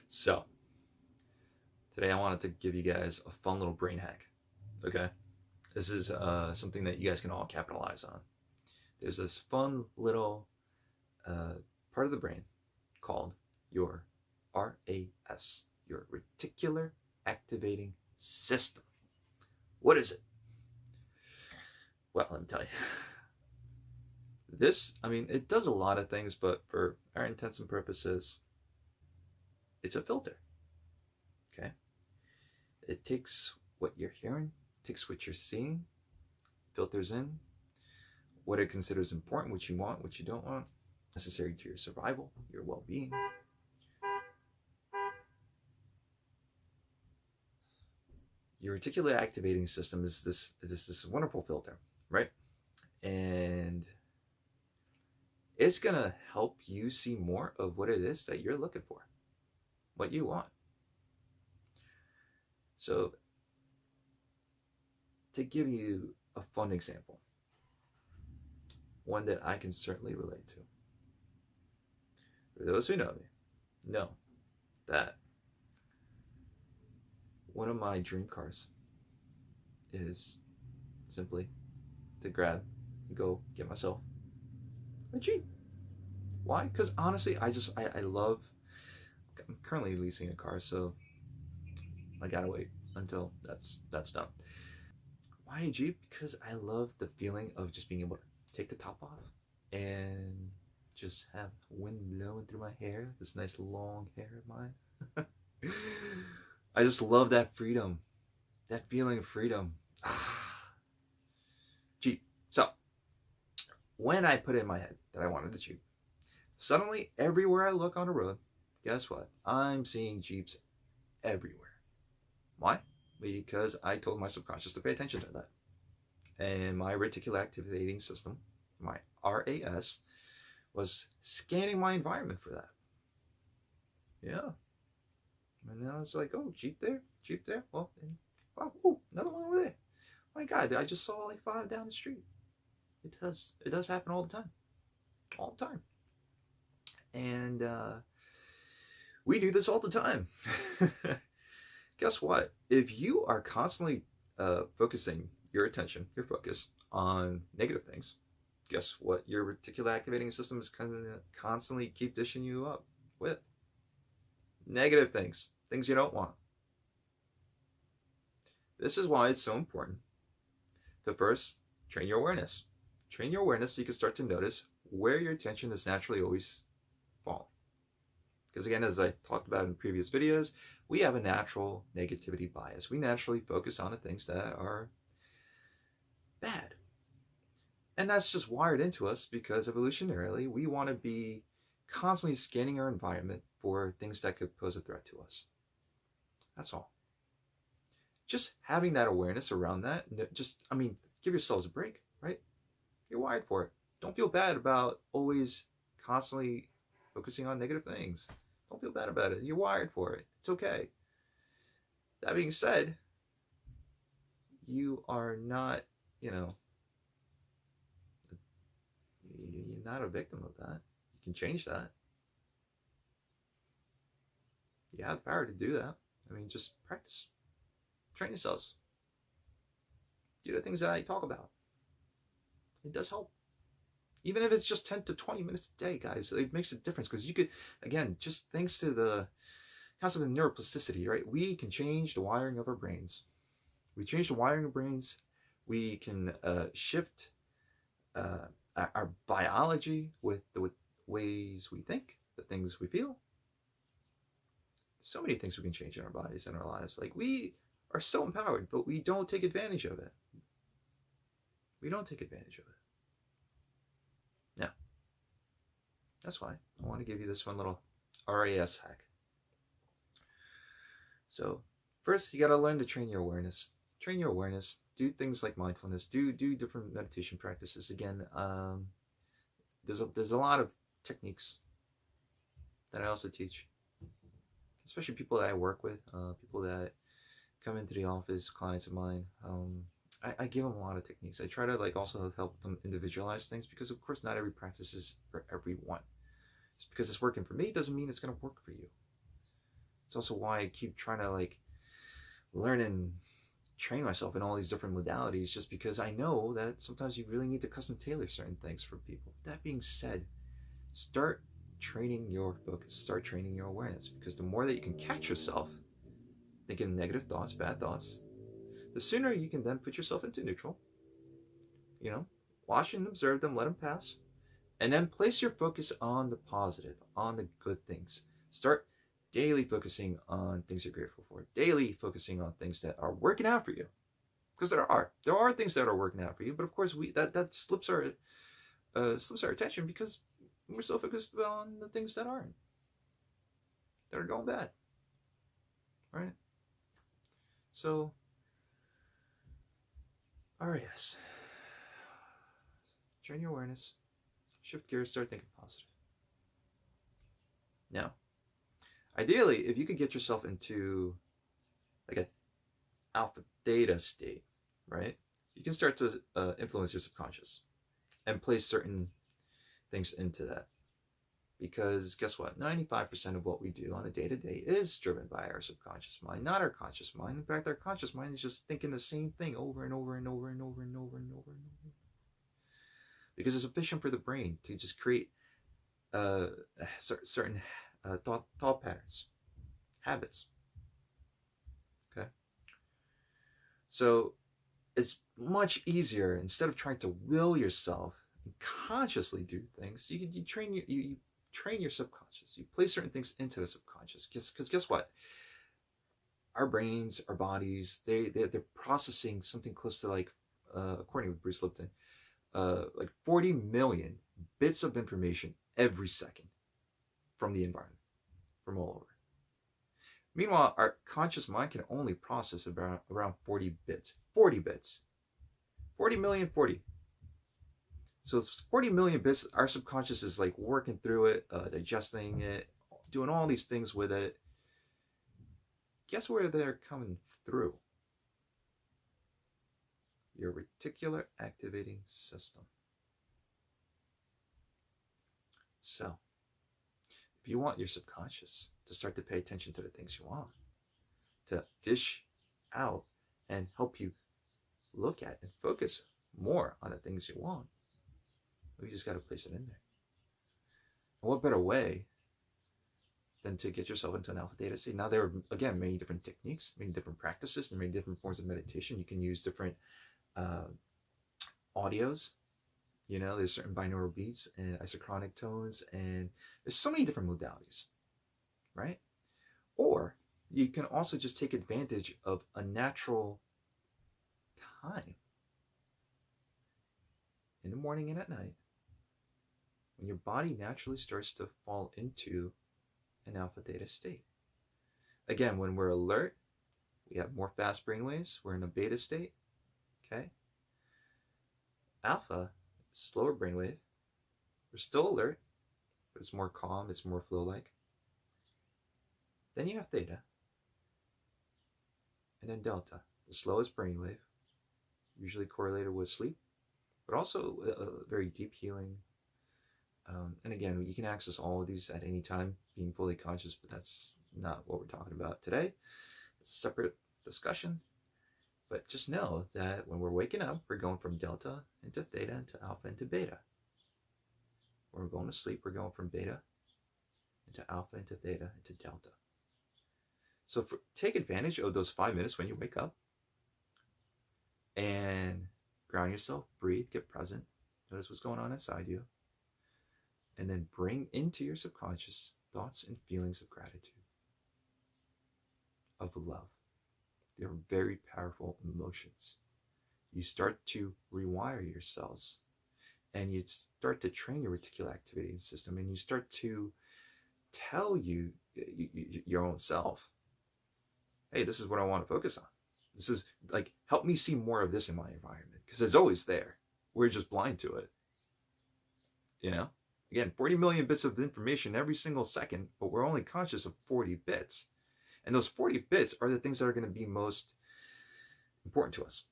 So, today I wanted to give you guys a fun little brain hack. Okay? This is something that you guys can all capitalize on. There's this fun little part of the brain called your RAS, your Reticular Activating System. What is it? Well, let me tell you. It does a lot of things, but for our intents and purposes, it's a filter. Okay? It takes what you're hearing, takes what you're seeing, filters in what it considers important, what you want, what you don't want, necessary to your survival, your well-being. Your reticular activating system is this wonderful filter, right? And it's gonna help you see more of what it is that you're looking for, what you want. So, to give you a fun example, one that I can certainly relate to. For those who know me, know that one of my dream cars is simply to grab and go get myself a Jeep. Why? Because honestly, I love. I'm currently leasing a car, so I gotta wait until that's done. Why a Jeep? Because I love the feeling of just being able to take the top off and just have wind blowing through my hair. This nice long hair of mine. I just love that freedom, that feeling of freedom. Jeep. So, when I put in my head that I wanted a Jeep, suddenly everywhere I look on a road, guess what? I'm seeing Jeeps everywhere. Why? Because I told my subconscious to pay attention to that. And my reticular activating system, my RAS, was scanning my environment for that. Yeah. And then I was like, oh, Jeep there, Jeep there. Well, wow, oh, another one over there. My God, I just saw like 5 down the street. It does happen all the time. All the time. And we do this all the time. Guess what? If you are constantly focusing your attention, your focus on negative things, guess what your reticular activating system is constantly keep dishing you up with? Negative things, things you don't want. This is why it's so important to first train your awareness. Train your awareness so you can start to notice where your attention is naturally always falling. Because again, as I talked about in previous videos, we have a natural negativity bias. We naturally focus on the things that are bad. And that's just wired into us because evolutionarily, we want to be constantly scanning our environment for things that could pose a threat to us. That's all. Just having that awareness around that, give yourselves a break, right? You're wired for it. Don't feel bad about always constantly focusing on negative things. Don't feel bad about it. You're wired for it. It's okay. That being said, you are not, you're not a victim of that. You can change that. You have the power to do that. Just practice. Train yourselves. Do the things that I talk about. It does help. Even if it's just 10 to 20 minutes a day, guys, it makes a difference because you could, again, just thanks to the concept of neuroplasticity, right? We can change the wiring of our brains. We change the wiring of brains. We can shift our biology with the ways we think, the things we feel. So many things we can change in our bodies and our lives. Like, we are so empowered, but we don't take advantage of it. We don't take advantage of it. Now, that's why I want to give you this one little RAS hack. So, first, you got to learn to train your awareness. Train your awareness. Do things like mindfulness. Do different meditation practices. Again, there's a lot of techniques that I also teach, especially people that I work with, people that come into the office, clients of mine. I give them a lot of techniques. I try to also help them individualize things because, of course, not every practice is for everyone. Just because it's working for me doesn't mean it's going to work for you. It's also why I keep trying to like learn and train myself in all these different modalities, just because I know that sometimes you really need to custom tailor certain things for people. That being said, start training your focus, start training your awareness, because the more that you can catch yourself thinking negative thoughts, bad thoughts, the sooner you can then put yourself into neutral, watch and observe them, let them pass, and then place your focus on the positive, on the good things. Start daily focusing on things you're grateful for, daily focusing on things that are working out for you. Because there are things that are working out for you, but of course that slips our attention because we're so focused on the things that are going bad, right? So, yes, train your awareness, shift gears, start thinking positive. Now, ideally, if you could get yourself into like a alpha theta state, right? You can start to influence your subconscious and place certain things into that. Because guess what? 95% of what we do on a day-to-day is driven by our subconscious mind, not our conscious mind. In fact, our conscious mind is just thinking the same thing over and over and over and over and over and over and over. Because it's efficient for the brain to just create certain thought patterns, habits. Okay? So it's much easier, instead of trying to will yourself and consciously do things, you train your subconscious. You place certain things into the subconscious. Because guess what? Our brains, our bodies, they're processing something close to like, according to Bruce Lipton, like 40 million bits of information every second from the environment, from all over. Meanwhile, our conscious mind can only process around 40 bits. 40 bits. 40 million, 40. So it's 40 million bits. Our subconscious is like working through it, digesting it, doing all these things with it. Guess where they're coming through? Your reticular activating system. So, if you want your subconscious to start to pay attention to the things you want, to dish out and help you look at and focus more on the things you want, we just got to place it in there. And what better way than to get yourself into an alpha theta state? Now, there are, again, many different techniques, many different practices, and many different forms of meditation. You can use different audios. There's certain binaural beats and isochronic tones, and there's so many different modalities, right? Or you can also just take advantage of a natural time in the morning and at night, when your body naturally starts to fall into an alpha theta state. Again, when we're alert, we have more fast brainwaves. We're in a beta state. Okay. Alpha, slower brainwave. We're still alert, but it's more calm. It's more flow-like. Then you have theta, and then delta, the slowest brainwave, usually correlated with sleep, but also a very deep healing. And again, you can access all of these at any time, being fully conscious, but that's not what we're talking about today. It's a separate discussion. But just know that when we're waking up, we're going from delta into theta into alpha into beta. When we're going to sleep, we're going from beta into alpha into theta into delta. So take advantage of those 5 minutes when you wake up and ground yourself, breathe, get present, notice what's going on inside you, and then bring into your subconscious thoughts and feelings of gratitude, of love. They're very powerful emotions. You start to rewire yourselves, and you start to train your reticular activating system, and you start to tell your own self, hey, this is what I want to focus on. This is like, help me see more of this in my environment, because it's always there. We're just blind to it. Again, 40 million bits of information every single second, but we're only conscious of 40 bits. And those 40 bits are the things that are going to be most important to us.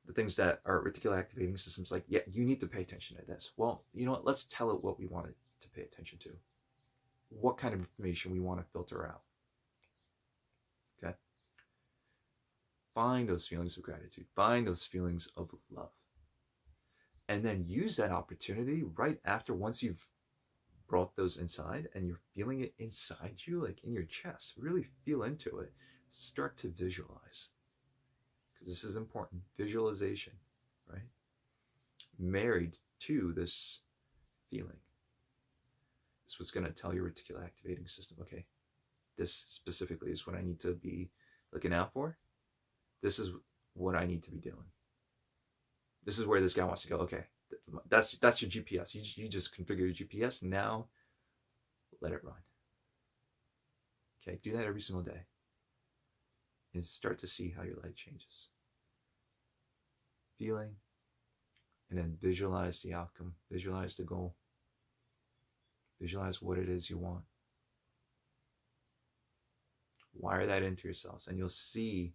The things that our reticular activating system's like, yeah, you need to pay attention to this. Well, you know what? Let's tell it what we want it to pay attention to. what kind of information we want to filter out. Okay? Find those feelings of gratitude, find those feelings of love, and then use that opportunity right after, once you've brought those inside and you're feeling it inside you, like in your chest. Really feel into it. Start to visualize, because this is important. Visualization, right? Married to this feeling. This was going to tell your reticular activating system, okay, this specifically is what I need to be looking out for. This is what I need to be doing. This is where this guy wants to go. Okay, that's your GPS. You just configure your GPS. Now let it run. Okay, do that every single day and start to see how your life changes. Feeling, and then visualize the outcome, visualize the goal, visualize what it is you want. Wire that into yourselves, and you'll see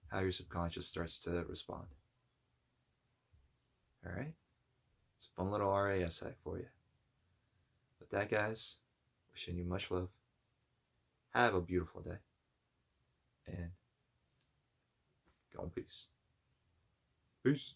how your subconscious starts to respond. All right? It's a fun little RAS hack for you. With that, guys, wishing you much love. Have a beautiful day. And go in peace. Peace.